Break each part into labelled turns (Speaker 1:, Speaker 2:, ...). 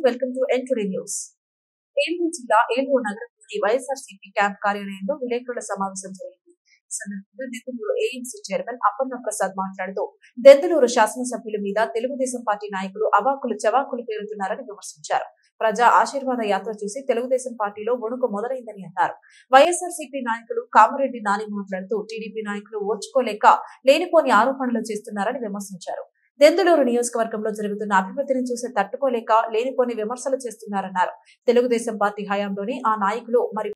Speaker 1: Welcome to N today news. Eluru జిల్లా ఏలూరు నగరంలోని YSRCP camp కార్యాలయంలో విలేకరుల సమావేశం జరిగింది. ఈ సందర్భంగా దెందులూరు ఏఎంసీ చైర్మన్ అప్పన్న ప్రసాద్ మాట్లాడుతూ దెందులూరు శాసనసభ్యుల మీద తెలుగుదేశం పార్టీ నాయకులు అవాకులు చవాకులు పేరుతున్నారని విమర్శించారు. ప్రజా ఆశీర్వాద యాత్ర చూసి తెలుగుదేశం పార్టీలో వణుకు మొదలైందని అన్నారు. వైఎస్ఆర్సీపీ నాయకులు కామరెడ్డి నాని మాట్లాడుతూ టీడీపీ నాయకులు ఓర్చుకోలేక లేనిపోని ఆరోపణలు చేస్తున్నారని విమర్శించారు. దెందులూరు నియోజకవర్గంలో జరుగుతున్న అభివృద్ధిని చూసి తట్టుకోలేక లేనిపోని విమర్శలు చేస్తున్నారన్నారు. తెలుగుదేశం పార్టీ హయాంలోని ఆ నాయకులు మరి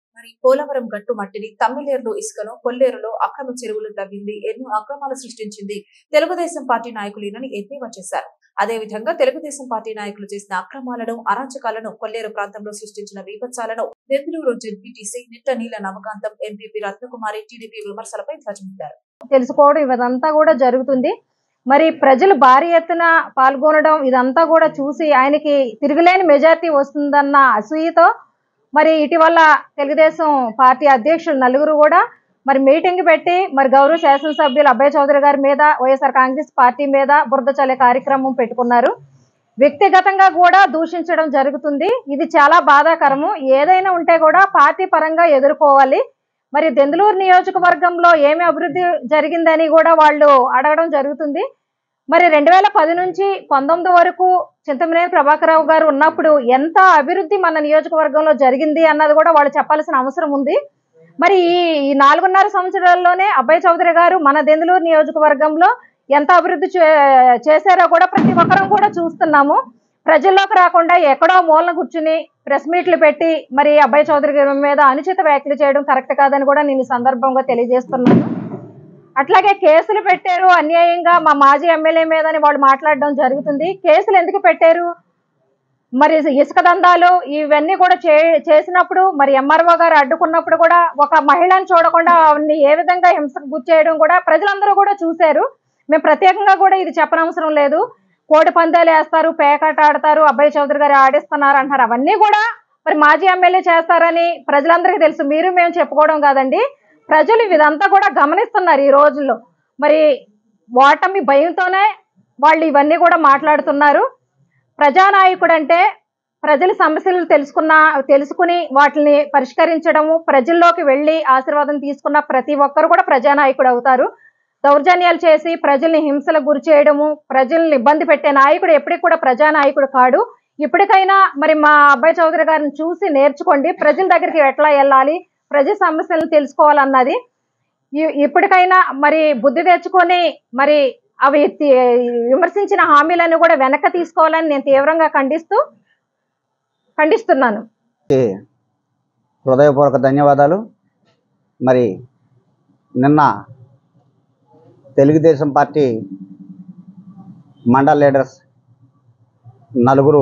Speaker 1: పోలవరం గట్టు మట్టిని, తమ్మిలేరులో ఇసుకను, కొల్లేరులో అక్రమ చెరువులు తవ్వింది, ఎన్నో అక్రమాలు సృష్టించింది తెలుగుదేశం పార్టీ నాయకులేనని ఎద్దేవా చేశారు. అదేవిధంగా తెలుగుదేశం పార్టీ నాయకులు చేసిన అక్రమాలను, అరాచకాలను, కొల్లేరు ప్రాంతంలో సృష్టించిన విపత్సాలను దెందులూరు జెడ్పీటీసీ నిట్ట నీల నవకాంతం, ఎంపీపీ రత్నకుమారి టీడీపీ విమర్శలపై ధ్వజమెత్తారు.
Speaker 2: తెలుసుకోవడం ఇదంతా కూడా జరుగుతుంది. మరి ప్రజలు భారీ ఎత్తున పాల్గొనడం ఇదంతా కూడా చూసి ఆయనకి తిరుగులేని మెజార్టీ వస్తుందన్న అసూయతో మరి ఇటీవల తెలుగుదేశం పార్టీ అధ్యక్షులు నలుగురు కూడా మరి మీటింగ్ పెట్టి మరి గౌరవ శాసనసభ్యులు అబ్బాయి చౌదరి గారి మీద, వైఎస్ఆర్ కాంగ్రెస్ పార్టీ మీద బురద చల్లే కార్యక్రమం పెట్టుకున్నారు. వ్యక్తిగతంగా కూడా దూషించడం జరుగుతుంది. ఇది చాలా బాధాకరము. ఏదైనా ఉంటే కూడా పార్టీ పరంగా ఎదుర్కోవాలి. మరి దెందులూరు నియోజకవర్గంలో ఏమి అభివృద్ధి జరిగిందని కూడా వాళ్ళు అడగడం జరుగుతుంది. మరి 2010 నుంచి 19 వరకు చింతమనేని ప్రభాకరరావు గారు ఉన్నప్పుడు ఎంత అభివృద్ధి మన నియోజకవర్గంలో జరిగింది అన్నది కూడా వాళ్ళు చెప్పాల్సిన అవసరం ఉంది. మరి ఈ 4.5 సంవత్సరాల్లోనే అబ్బాయి చౌదరి గారు మన దెందులూరు నియోజకవర్గంలో ఎంత అభివృద్ధి చేశారో కూడా ప్రతి ఒక్కరం కూడా చూస్తున్నాము. ప్రజల్లోకి రాకుండా ఎక్కడో మూలన కూర్చుని ప్రెస్ మీట్లు పెట్టి మరి అబ్బాయి చౌదరి గారి మీద అనుచిత వ్యాఖ్యలు చేయడం కరెక్ట్ కాదని కూడా నేను ఈ సందర్భంగా తెలియజేస్తున్నాను. అట్లాగే కేసులు పెట్టారు అన్యాయంగా మా మాజీ ఎమ్మెల్యే మీదని వాళ్ళు మాట్లాడడం జరుగుతుంది. కేసులు ఎందుకు పెట్టారు? మరి ఇసుక దందాలు ఇవన్నీ కూడా చేసినప్పుడు మరి ఎంఆర్ఓ గారు అడ్డుకున్నప్పుడు కూడా ఒక మహిళను చూడకుండా ఆవిడ్ని ఏ విధంగా హింసకు గురి చేయడం కూడా ప్రజలందరూ కూడా చూశారు. మేము ప్రత్యేకంగా కూడా ఇది చెప్పనవసరం లేదు. కోడి పందాలు వేస్తారు, పేకాట ఆడతారు, అబ్బాయి చౌదరి గారు ఆడిస్తున్నారు అంటారు. అవన్నీ కూడా మరి మాజీ ఎమ్మెల్యే చేస్తారని ప్రజలందరికీ తెలుసు. మీరు మేము చెప్పుకోవడం కాదండి, ప్రజలు ఇదంతా కూడా గమనిస్తున్నారు. ఈ రోజుల్లో మరి ఓటమి భయంతోనే వాళ్ళు ఇవన్నీ కూడా మాట్లాడుతున్నారు. ప్రజానాయకుడు అంటే ప్రజల సమస్యలు తెలుసుకుని వాటిని పరిష్కరించడము, ప్రజల్లోకి వెళ్ళి ఆశీర్వాదం తీసుకున్న ప్రతి ఒక్కరు కూడా ప్రజానాయకుడు అవుతారు. దౌర్జన్యాలు చేసి ప్రజల్ని హింసలకు గురి చేయడము, ప్రజల్ని ఇబ్బంది పెట్టే నాయకుడు ఎప్పటికి కూడా ప్రజానాయకుడు కాడు. ఇప్పటికైనా మరి మా అబ్బాయి చౌదరి గారిని చూసి నేర్చుకోండి. ప్రజల దగ్గరికి ఎట్లా వెళ్ళాలి, ప్రజా సమస్యలను తెలుసుకోవాలన్నది. ఇప్పటికైనా మరి బుద్ధి తెచ్చుకొని మరి అవి విమర్శించిన హామీలను కూడా వెనక్కి తీసుకోవాలని నేను తీవ్రంగా ఖండిస్తున్నాను.
Speaker 3: హృదయపూర్వక ధన్యవాదాలు. మరి నిన్న తెలుగుదేశం పార్టీ మండల్ లీడర్స్ నలుగురు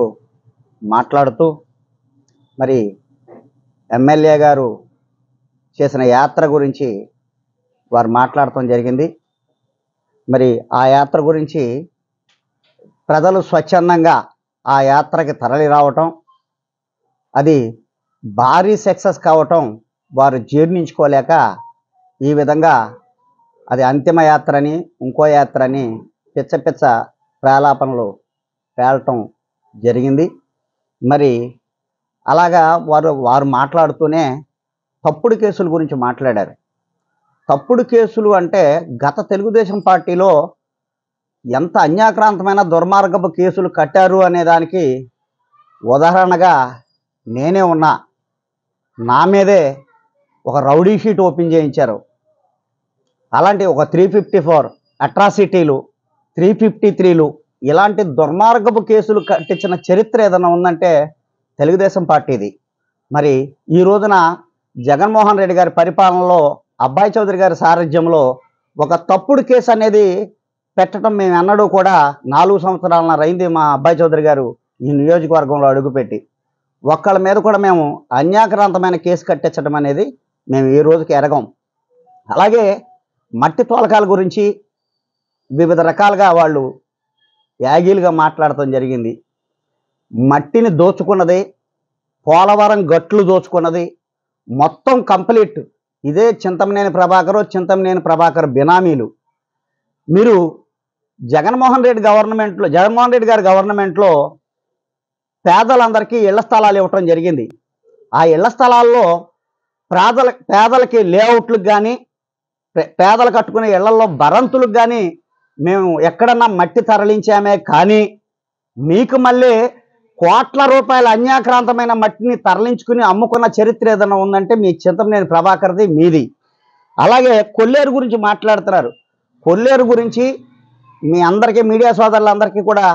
Speaker 3: మాట్లాడుతూ మరి ఎమ్మెల్యే గారు చేసిన యాత్ర గురించి వారు మాట్లాడటం జరిగింది. మరి ఆ యాత్ర గురించి ప్రజలు స్వచ్ఛందంగా ఆ యాత్రకి తరలి రావటం, అది భారీ సక్సెస్ కావటం వారు జీర్ణించుకోలేక ఈ విధంగా అది అంతిమ యాత్ర అని, ఇంకో యాత్ర అని పిచ్చ ప్రలాపనలు పేలటం జరిగింది. మరి అలాగా వారు మాట్లాడుతూనే తప్పుడు కేసుల గురించి మాట్లాడారు. తప్పుడు కేసులు అంటే గత తెలుగుదేశం పార్టీలో ఎంత అన్యాక్రాంతమైన దుర్మార్గపు కేసులు కట్టారు అనే దానికి ఉదాహరణగా నేనే ఉన్నా. నా మీదే ఒక రౌడీ షీట్ ఓపెన్ చేయించారు. అలాంటి ఒక 354 అట్రాసిటీలు, 353లు ఇలాంటి దుర్మార్గపు కేసులు కట్టించిన చరిత్ర ఏదైనా ఉందంటే తెలుగుదేశం పార్టీది. మరి ఈ రోజున జగన్మోహన్ రెడ్డి గారి పరిపాలనలో అబ్బాయి చౌదరి గారి సారథ్యంలో ఒక తప్పుడు కేసు అనేది పెట్టడం మేము ఎన్నడూ కూడా 4 సంవత్సరాలన్నర అయింది మా అబ్బాయి చౌదరి గారు ఈ నియోజకవర్గంలో అడుగుపెట్టి. ఒక్కళ్ళ మీద కూడా మేము అన్యాక్రాంతమైన కేసు కట్టించడం అనేది మేము ఈ రోజుకి ఎరగం. అలాగే మట్టి తోలకాల గురించి వివిధ రకాలుగా వాళ్ళు యాగీలుగా మాట్లాడటం జరిగింది. మట్టిని దోచుకున్నది, పోలవరం గట్లు దోచుకున్నది, మొత్తం కంప్లీట్ ఇదే చింతమనేని ప్రభాకర్ బినామీలు. మీరు జగన్మోహన్ రెడ్డి గారి గవర్నమెంట్లో పేదలందరికీ ఇళ్ల స్థలాలు ఇవ్వటం జరిగింది. ఆ ఇళ్ల స్థలాల్లో పేదలకి లేఅవుట్లకు కానీ పేదలు కట్టుకునే ఇళ్లలో భరంతులకు కానీ మేము ఎక్కడన్నా మట్టి తరలించామే, కానీ మీకు మళ్ళీ కోట్ల రూపాయల అన్యాక్రాంతమైన మట్టిని తరలించుకుని అమ్ముకున్న చరిత్ర ఏదైనా ఉందంటే మీ చింతమనేని ప్రభాకర్ది, మీది. అలాగే కొల్లేరు గురించి మాట్లాడుతున్నారు. కొల్లేరు గురించి మీ అందరికీ, మీడియా సోదరులందరికీ కూడా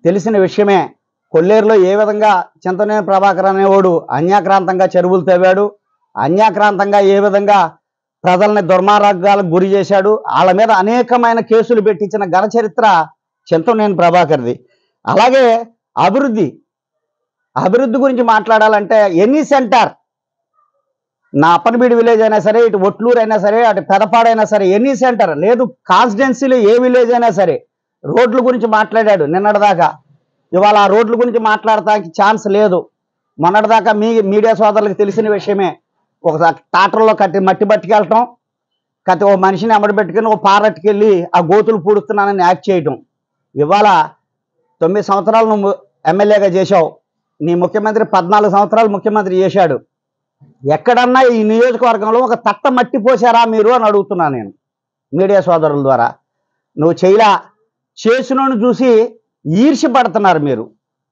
Speaker 3: తెలిసిన విషయమే. కొల్లేరులో ఏ విధంగా చింతమనేని ప్రభాకర్ అనేవాడు అన్యాక్రాంతంగా చెరువులు తవ్వాడు, అన్యాక్రాంతంగా ఏ విధంగా ప్రజల్ని దుర్మార్గాలకు గురి చేశాడు, వాళ్ళ మీద అనేకమైన కేసులు పెట్టించిన ఘన చరిత్ర చింతమనేని ప్రభాకర్ది. అలాగే అభివృద్ధి గురించి మాట్లాడాలంటే ఎనీ సెంటర్, నా అప్పనబీడి విలేజ్ అయినా సరే, ఇటు ఒట్లూరు అయినా సరే, అటు పెదపాడైనా సరే, ఎనీ సెంటర్ లేదు, కాన్స్టిట్యున్సీలో ఏ విలేజ్ అయినా సరే రోడ్ల గురించి మాట్లాడాడు నిన్నటిదాకా. ఇవాళ ఆ రోడ్ల గురించి మాట్లాడటానికి ఛాన్స్ లేదు. మొన్నటిదాకా మీడియా సోదరులకు తెలిసిన విషయమే. ఒక టాటర్లో మట్టి పట్టుకెళ్ళటం, ఓ మనిషిని అమ్మడబెట్టుకుని ఓ పారట్టుకెళ్ళి ఆ గోతులు పూడుస్తున్నానని యాక్ట్ చేయటం. ఇవాళ 9 సంవత్సరాలు నువ్వు ఎమ్మెల్యేగా చేశావు, నీ ముఖ్యమంత్రి 14 సంవత్సరాలు ముఖ్యమంత్రి చేశాడు. ఎక్కడన్నా ఈ నియోజకవర్గంలో ఒక తట్ట మట్టి పోసారా మీరు అని అడుగుతున్నాను నేను మీడియా సోదరుల ద్వారా. నువ్వు చేసినోని చూసి ఈర్ష్యపడుతున్నారు మీరు.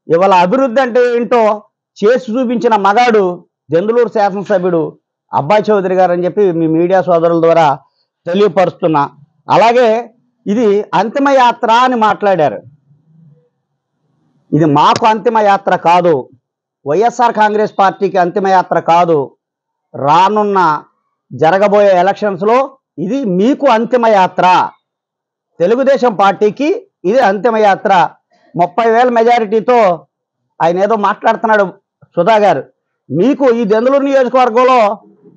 Speaker 3: ఇవాళ అభివృద్ధి అంటే ఏంటో చేసి చూపించిన మగాడు దెందులూరు శాసనసభ్యుడు అబ్బాయి చౌదరి గారు అని చెప్పి మీ మీడియా సోదరుల ద్వారా తెలియపరుస్తున్నా. అలాగే ఇది అంతిమ యాత్ర అని మాట్లాడారు. ఇది మాకు అంతిమ యాత్ర కాదు, వైఎస్ఆర్ కాంగ్రెస్ పార్టీకి అంతిమ యాత్ర కాదు. రానున్న జరగబోయే ఎలక్షన్స్లో ఇది మీకు అంతిమ యాత్ర. తెలుగుదేశం పార్టీకి ఇది అంతిమ యాత్ర. 30,000 మెజారిటీతో ఆయన ఏదో మాట్లాడుతున్నాడు సుధా గారు. మీకు ఈ దెందులూరు నియోజకవర్గంలో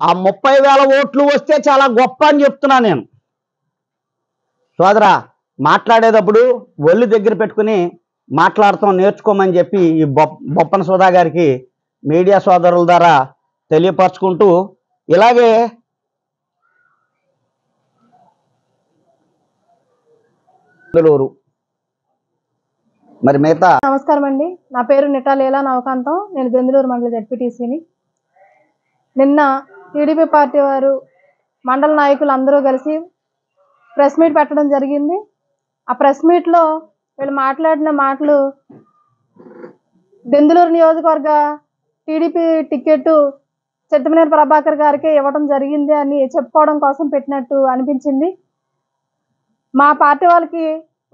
Speaker 3: ఆ 30,000 ఓట్లు వస్తే చాలా గొప్ప అని చెప్తున్నా నేను. సోదరా, మాట్లాడేటప్పుడు ఒళ్ళు దగ్గర పెట్టుకుని మాట్లాడతాం నేర్చుకోమని చెప్పి ఈ బొప్పన సుధా గారికి మీడియా సోదరుల ద్వారా తెలియపరచుకుంటూ, ఇలాగే దెందులూరు మరి మిగతా.
Speaker 4: నమస్కారం అండి, నా పేరు నిటా లీలా నవకాంతం, నేను దెందులూరు మండల జడ్పీటీసీని. నిన్న టీడీపీ పార్టీ వారు మండల నాయకులు అందరూ కలిసి ప్రెస్ మీట్ పెట్టడం జరిగింది. ఆ ప్రెస్ మీట్లో వీళ్ళు మాట్లాడిన మాటలు దెందులూరు నియోజకవర్గ టీడీపీ టికెట్ చింతమనేని ప్రభాకర్ గారికి ఇవ్వడం జరిగింది అని చెప్పుకోవడం కోసం పెట్టినట్టు అనిపించింది. మా పార్టీ వాళ్ళకి,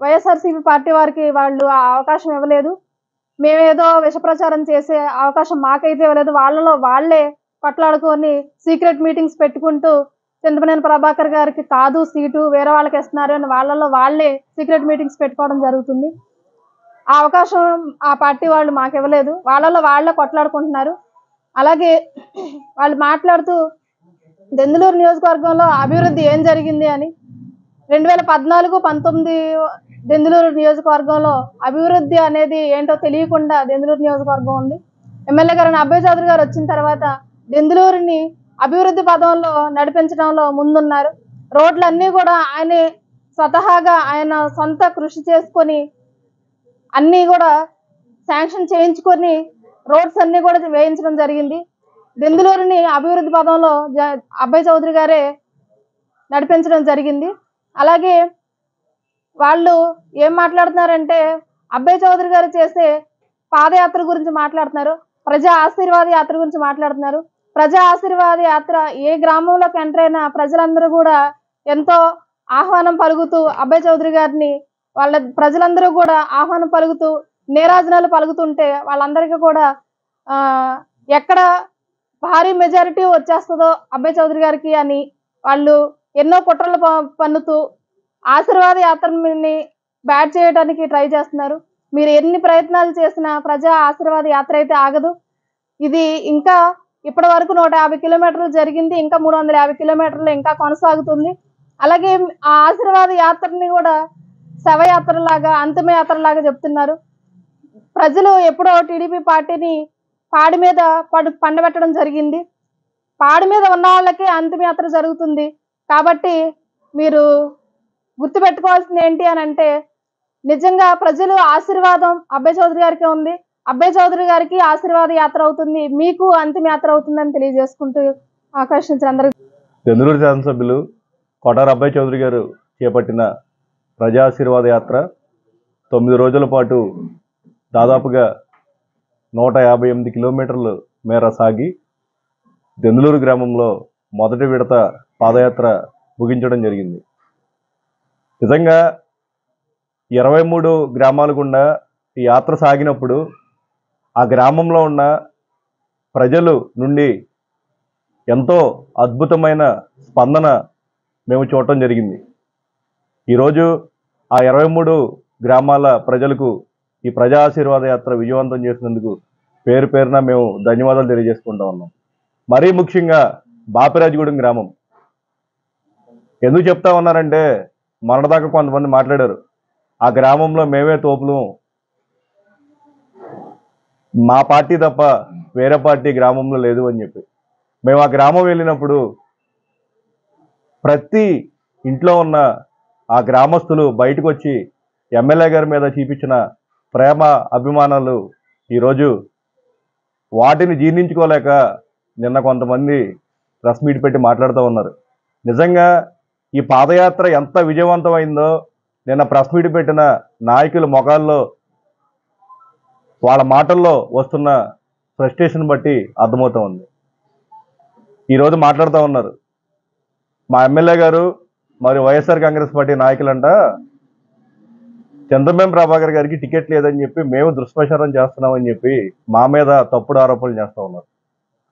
Speaker 4: వైఎస్ఆర్సీపీ పార్టీ వారికి వాళ్ళు ఆ అవకాశం ఇవ్వలేదు. మేమేదో విషప్రచారం చేసే అవకాశం మాకైతే ఇవ్వలేదు. వాళ్ళలో వాళ్ళే కొట్లాడుకొని సీక్రెట్ మీటింగ్స్ పెట్టుకుంటూ చింతమనేని ప్రభాకర్ గారికి కాదు సీటు, వేరే వాళ్ళకి ఇస్తున్నారు అని వాళ్ళలో వాళ్ళే సీక్రెట్ మీటింగ్స్ పెట్టుకోవడం జరుగుతుంది. ఆ అవకాశం ఆ పార్టీ వాళ్ళు మాకు ఇవ్వలేదు, వాళ్ళలో వాళ్ళే కొట్లాడుకుంటున్నారు. అలాగే వాళ్ళు మాట్లాడుతూ దెందులూరు నియోజకవర్గంలో అభివృద్ధి ఏం జరిగింది అని, 2014-19 దెందులూరు నియోజకవర్గంలో అభివృద్ధి అనేది ఏంటో తెలియకుండా దెందులూరు నియోజకవర్గం ఉంది. ఎమ్మెల్యే గారు అబ్బాయి చౌదరి గారు వచ్చిన తర్వాత దెందులూరుని అభివృద్ధి పదంలో నడిపించడంలో ముందున్నారు. రోడ్లన్నీ కూడా ఆయన స్వతహాగా ఆయన సొంత కృషి చేసుకొని అన్నీ కూడా శాంక్షన్ చేయించుకొని రోడ్స్ అన్నీ కూడా వేయించడం జరిగింది. దెందులూరుని అభివృద్ధి పదంలో అబ్బాయి చౌదరి గారే నడిపించడం జరిగింది. అలాగే వాళ్ళు ఏం మాట్లాడుతున్నారంటే, అబ్బాయి చౌదరి గారు చేసే పాదయాత్ర గురించి మాట్లాడుతున్నారు, ప్రజా ఆశీర్వాద యాత్ర గురించి మాట్లాడుతున్నారు. ప్రజా ఆశీర్వాద యాత్ర ఏ గ్రామంలోకి ఎంటర్ అయినా ప్రజలందరూ కూడా ఎంతో ఆహ్వానం పలుకుతూ అబ్బాయి చౌదరి గారిని వాళ్ళ ప్రజలందరూ కూడా ఆహ్వానం పలుకుతూ నీరాజనాలు పలుకుతుంటే వాళ్ళందరికీ కూడా ఎక్కడ భారీ మెజారిటీ వచ్చేస్తుందో అబ్బాయి చౌదరి గారికి అని వాళ్ళు ఎన్నో కుట్రలు పన్నుతూ ఆశీర్వాద యాత్రని బ్యాట్ చేయడానికి ట్రై చేస్తున్నారు. మీరు ఎన్ని ప్రయత్నాలు చేసినా ప్రజా ఆశీర్వాద యాత్ర అయితే ఆగదు. ఇది ఇంకా ఇప్పటి వరకు 150 కిలోమీటర్లు జరిగింది, ఇంకా 350 కిలోమీటర్లు ఇంకా కొనసాగుతుంది. అలాగే ఆ ఆశీర్వాద యాత్రని కూడా శవయాత్రలాగా, అంతిమ యాత్రలాగా చెప్తున్నారు. ప్రజలు ఎప్పుడో టీడీపీ పార్టీని పాడి మీద పండబెట్టడం జరిగింది. పాడి మీద ఉన్న వాళ్ళకి అంతిమ యాత్ర జరుగుతుంది. కాబట్టి మీరు గుర్తుపెట్టుకోవాల్సింది ఏంటి అని అంటే, నిజంగా ప్రజలు ఆశీర్వాదం అబ్బాయి చౌదరి గారికి ఉంది. అబ్బాయి చౌదరి గారికి ఆశీర్వాద యాత్ర అవుతుంది, మీకు అంతిమ యాత్ర అవుతుందని తెలియజేసుకుంటూ ఆకర్షించిన అందరికీ
Speaker 5: దెందులూరు శాసనసభ్యులు కొటారు అబ్బాయి చౌదరి గారు చేపట్టిన ప్రజా ఆశీర్వాద యాత్ర 9 రోజుల పాటు దాదాపుగా 158 కిలోమీటర్ల మేర సాగి దెందులూరు గ్రామంలో మొదటి విడత పాదయాత్ర ముగించడం జరిగింది. నిజంగా 23 గ్రామాల గుండా ఈ యాత్ర సాగినప్పుడు ఆ గ్రామంలో ఉన్న ప్రజలు నుండి ఎంతో అద్భుతమైన స్పందన మేము చూడటం జరిగింది. ఈరోజు ఆ 23 గ్రామాల ప్రజలకు ఈ ప్రజా ఆశీర్వాద యాత్ర విజయవంతం చేసినందుకు పేరు పేరున మేము ధన్యవాదాలు తెలియజేసుకుంటా ఉన్నాం. మరీ ముఖ్యంగా బాపిరాజగూడెం గ్రామం ఎందుకు చెప్తా ఉన్నారంటే, మొన్నటిదాకా కొంతమంది మాట్లాడారు, ఆ గ్రామంలో మేమే తోపులు, మా పార్టీ తప్ప వేరే పార్టీ గ్రామంలో లేదు అని చెప్పి. మేము ఆ గ్రామం వెళ్ళినప్పుడు ప్రతి ఇంట్లో ఉన్న ఆ గ్రామస్తులు బయటకు వచ్చి ఎమ్మెల్యే గారి మీద చూపించిన ప్రేమ అభిమానాలు ఈరోజు వాటిని జీర్ణించుకోలేక నిన్న కొంతమంది ప్రెస్ మీట్ పెట్టి మాట్లాడుతూ ఉన్నారు. నిజంగా ఈ పాదయాత్ర ఎంత విజయవంతమైందో నిన్న ప్రెస్ మీట్ పెట్టిన నాయకుల ముఖాల్లో వాళ్ళ మాటల్లో వస్తున్న ఫ్రస్ట్రేషన్ బట్టి అర్థమవుతూ ఉంది. ఈరోజు మాట్లాడుతూ ఉన్నారు, మా ఎమ్మెల్యే గారు మరి వైఎస్ఆర్ కాంగ్రెస్ పార్టీ నాయకులంట చంద్రబాబు ప్రభాకర్ గారికి టికెట్ లేదని చెప్పి మేము దుష్ప్రచారం చేస్తున్నామని చెప్పి మా మీద తప్పుడు ఆరోపణలు చేస్తూ ఉన్నారు.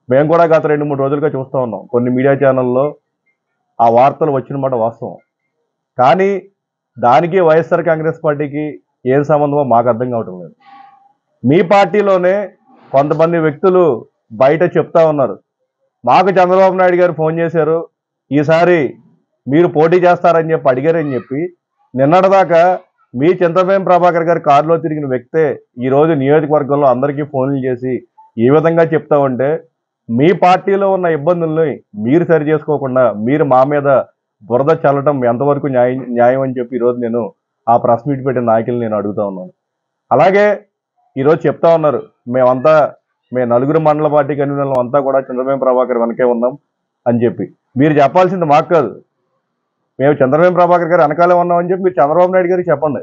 Speaker 5: మేము కూడా గత 2-3 రోజులుగా చూస్తూ ఉన్నాం, కొన్ని మీడియా ఛానల్లో ఆ వార్తలు వచ్చిన మాట వాస్తవం. కానీ దానికి వైఎస్ఆర్ కాంగ్రెస్ పార్టీకి ఏం సంబంధమో మాకు అర్థం కావటం లేదు. మీ పార్టీలోనే కొంతమంది వ్యక్తులు బయట చెప్తా ఉన్నారు, మాకు చంద్రబాబు నాయుడు గారు ఫోన్ చేశారు, ఈసారి మీరు పోటీ చేస్తారని చెప్పి అడిగారని చెప్పి నిన్నటిదాకా మీ చంద్రబాబు ప్రభాకర్ గారి కారులో తిరిగిన వ్యక్తే ఈరోజు నియోజకవర్గంలో అందరికీ ఫోన్లు చేసి ఈ విధంగా చెప్తా ఉంటే, మీ పార్టీలో ఉన్న ఇబ్బందుల్ని మీరు సరి చేసుకోకుండా మీరు మా మీద బురద చల్లటం ఎంతవరకు న్యాయం అని చెప్పి ఈరోజు నేను ఆ ప్రెస్ మీట్ పెట్టిన నాయకులు నేను అడుగుతా ఉన్నాను. అలాగే ఈరోజు చెప్తా ఉన్నారు, మేము నలుగురు మండల పార్టీ కన్వీనర్లు అంతా కూడా చంద్రబాబు ప్రభాకర్ వెనకే ఉన్నాం అని చెప్పి. మీరు చెప్పాల్సింది మాకు కాదు, మేము చంద్రబాబు ప్రభాకర్ గారు వెనకాలే ఉన్నామని చెప్పి మీరు చంద్రబాబు నాయుడు గారికి చెప్పండి,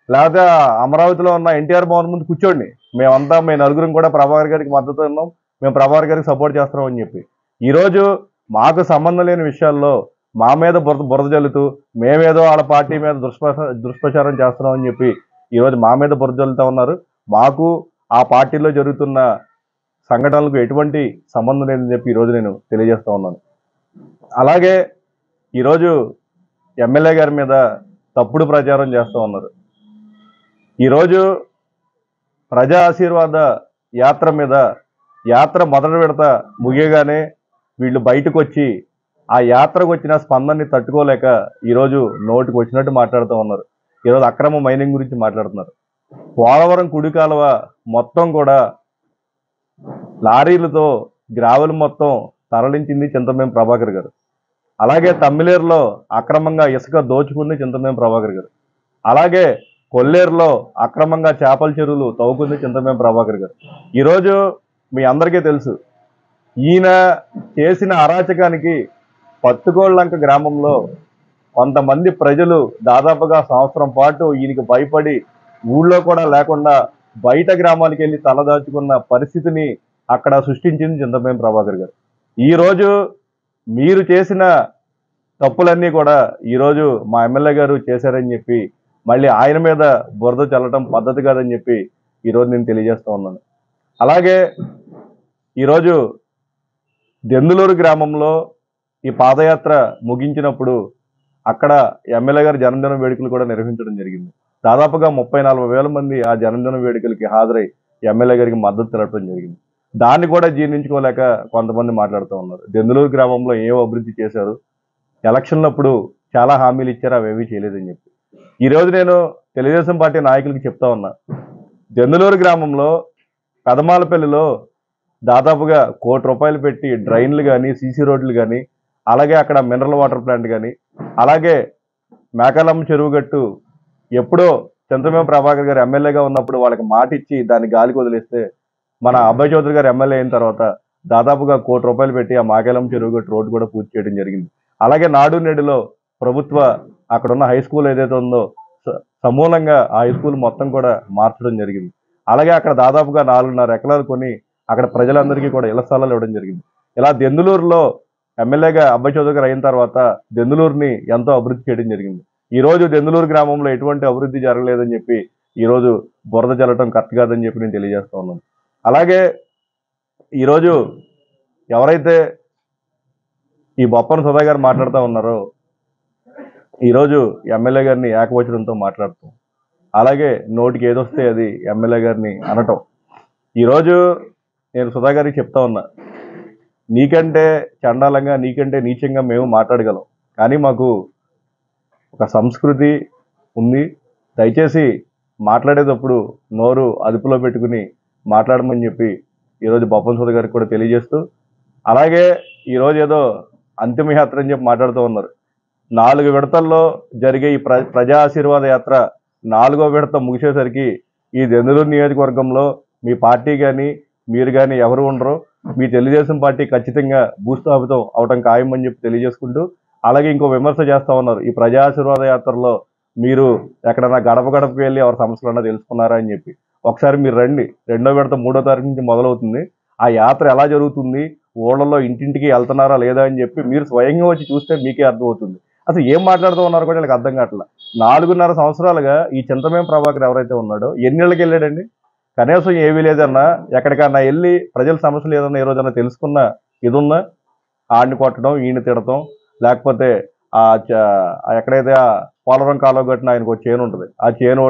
Speaker 5: లేకపోతే అమరావతిలో ఉన్న ఎన్టీఆర్ భవన్ ముందు కూర్చోండి, మేము నలుగురం కూడా ప్రభాకర్ గారికి మద్దతు ఉన్నాం, మేము ప్రభాకర్ గారికి సపోర్ట్ చేస్తున్నాం అని చెప్పి. ఈరోజు మాకు సంబంధం లేని విషయాల్లో మా మీద బురద జల్లుతూ మేమేదో వాళ్ళ పార్టీ మీద దుష్ప్రచారం చేస్తున్నాం అని చెప్పి ఈరోజు మా మీద బురద జల్లుతూ ఉన్నారు. మాకు ఆ పార్టీలో జరుగుతున్న సంఘటనలకు ఎటువంటి సంబంధం లేదని చెప్పి ఈరోజు నేను తెలియజేస్తూ ఉన్నాను. అలాగే ఈరోజు ఎమ్మెల్యే గారి మీద తప్పుడు ప్రచారం చేస్తూ ఉన్నారు. ఈరోజు ప్రజా ఆశీర్వాద యాత్ర మీద యాత్ర మొదటి విడత ముగియగానే వీళ్ళు బయటకు వచ్చి ఆ యాత్రకు వచ్చిన స్పందనని తట్టుకోలేక ఈరోజు నోటికి వచ్చినట్టు మాట్లాడుతూ ఉన్నారు. ఈరోజు అక్రమ మైనింగ్ గురించి మాట్లాడుతున్నారు. పోలవరం కుడి కాలువ మొత్తం కూడా లారీలతో గ్రావెల్ మొత్తం తరలించింది చింతమనేని ప్రభాకర్ గారు. అలాగే తమ్మిలేరులో అక్రమంగా ఇసుక దోచుకుంది చింతమనేని ప్రభాకర్ గారు. అలాగే కొల్లేరులో అక్రమంగా చేపల చెరువులు తవ్వుకుంది చింతమనేని ప్రభాకర్ గారు. ఈరోజు మీ అందరికీ తెలుసు, ఈయన చేసిన అరాచకానికి పత్తుకోళ్ళంక గ్రామంలో కొంతమంది ప్రజలు దాదాపుగా సంవత్సరం పాటు ఈయనకి భయపడి ఊళ్ళో కూడా లేకుండా బయట గ్రామానికి వెళ్ళి తలదాచుకున్న పరిస్థితిని అక్కడ సృష్టించింది చింతమనేని ప్రభాకర్ గారు. ఈరోజు మీరు చేసిన తప్పులన్నీ కూడా ఈరోజు మా ఎమ్మెల్యే గారు చేశారని చెప్పి మళ్ళీ ఆయన మీద బురద చల్లటం పద్ధతి కాదని చెప్పి ఈరోజు నేను తెలియజేస్తూ ఉన్నాను. అలాగే ఈరోజు దెందులూరు గ్రామంలో ఈ పాదయాత్ర ముగించినప్పుడు అక్కడ ఎమ్మెల్యే గారి జన్మదిన వేడుకలు కూడా నిర్వహించడం జరిగింది. దాదాపుగా 34,000 మంది ఆ జన్మదిన వేడుకలకి హాజరై ఎమ్మెల్యే గారికి మద్దతు తెలపడం జరిగింది. దాన్ని కూడా జీర్ణించుకోలేక కొంతమంది మాట్లాడుతూ ఉన్నారు, దెందులూరు గ్రామంలో ఏం అభివృద్ధి చేశారు, ఎలక్షన్లప్పుడు చాలా హామీలు ఇచ్చారు, అవేమీ చేయలేదని చెప్పి. ఈరోజు నేను తెలుగుదేశం పార్టీ నాయకులకి చెప్తా ఉన్నా, దెందులూరు గ్రామంలో పెదమాలపల్లిలో దాదాపుగా ₹1 కోటి పెట్టి డ్రైన్లు కానీ సీసీ రోడ్లు కానీ అలాగే అక్కడ మినరల్ వాటర్ ప్లాంట్ కానీ అలాగే మేకాలమ్మ చెరువు గట్టు ఎప్పుడో చింతమనేని ప్రభాకర్ గారు ఎమ్మెల్యేగా ఉన్నప్పుడు వాళ్ళకి మాట ఇచ్చి దాన్ని గాలికి వదిలేస్తే మన అభయ్ చౌదరి గారు ఎమ్మెల్యే అయిన తర్వాత దాదాపుగా ₹1 కోటి పెట్టి ఆ మాకేలం చెరువు గట్టు రోడ్డు కూడా పూర్తి చేయడం జరిగింది. అలాగే నాడు నేడులో ప్రభుత్వ అక్కడ ఉన్న హై స్కూల్ ఏదైతే ఉందో సమూలంగా ఆ హై స్కూల్ మొత్తం కూడా మార్చడం జరిగింది. అలాగే అక్కడ దాదాపుగా 4.5 ఎకరాలు కొని అక్కడ ప్రజలందరికీ కూడా ఇళ్ల స్థలాలు ఇవ్వడం జరిగింది. ఇలా దెందులూరులో ఎమ్మెల్యేగా అభయ్ చౌదరి గారు అయిన తర్వాత దెందులూరుని ఎంతో అభివృద్ధి చేయడం జరిగింది. ఈ రోజు దెందులూరు గ్రామంలో ఎటువంటి అభివృద్ధి జరగలేదని చెప్పి ఈ రోజు బురద జల్లటం కరెక్ట్ కాదని చెప్పి నేను తెలియజేస్తా ఉన్నాను. అలాగే ఈరోజు ఎవరైతే ఈ బొప్పన సుధా గారు మాట్లాడుతూ ఉన్నారో ఈరోజు ఎమ్మెల్యే గారిని ఏకవచనంతో మాట్లాడుతాం, అలాగే నోటికి ఏదొస్తే అది ఎమ్మెల్యే గారిని అనటం. ఈరోజు నేను సుధా గారికి చెప్తా ఉన్నా, నీకంటే చండాలంగా నీకంటే నీచంగా మేము మాట్లాడగలం, కానీ మాకు ఒక సంస్కృతి ఉంది. దయచేసి మాట్లాడేటప్పుడు నోరు అదుపులో పెట్టుకుని మాట్లాడమని చెప్పి ఈరోజు బొప్పన సుధా గారికి కూడా తెలియజేస్తూ, అలాగే ఈరోజు ఏదో అంతిమయాత్ర అని చెప్పి మాట్లాడుతూ ఉన్నారు. 4 విడతల్లో జరిగే ఈ ప్రజా ఆశీర్వాద యాత్ర 4వ విడత ముగిసేసరికి ఈ దెందులూరు నియోజకవర్గంలో మీ పార్టీ కానీ మీరు కానీ ఎవరు ఉండరు. మీ తెలుగుదేశం పార్టీ ఖచ్చితంగా భూస్థాపితం అవటం ఖాయమని చెప్పి తెలియజేసుకుంటూ, అలాగే ఇంకో విమర్శ చేస్తూ ఉన్నారు, ఈ ప్రజా ఆశీర్వాద యాత్రలో మీరు ఎక్కడన్నా గడప గడపకి వెళ్ళి ఎవరి సమస్యలన్నా తెలుసుకున్నారా అని చెప్పి. ఒకసారి మీరు రండి, 2వ విడత 3వ తారీఖు నుంచి మొదలవుతుంది. ఆ యాత్ర ఎలా జరుగుతుంది, ఊళ్ళలో ఇంటింటికి వెళ్తున్నారా లేదా అని చెప్పి మీరు స్వయంగా వచ్చి చూస్తే మీకే అర్థమవుతుంది. అసలు ఏం మాట్లాడుతూ ఉన్నారో కూడా వీళ్ళకి అర్థం కావట్లేదు. 4.5 సంవత్సరాలుగా ఈ చింతమనేని ప్రభాకర్ ఎవరైతే ఉన్నాడో ఎన్నేళ్ళకి వెళ్ళాడండి? కనీసం ఏమీ లేదన్నా ఎక్కడికన్నా వెళ్ళి ప్రజల సమస్యలు ఏదన్నా ఏ రోజన్నా తెలుసుకున్న ఇది ఉందా? ఆడిని కొట్టడం, ఈయన తిడటం, లేకపోతే ఎక్కడైతే ఆ పోలవరం కాలువ కట్టిన ఆయనకు ఒక చేను ఉంటుంది, ఆ చేను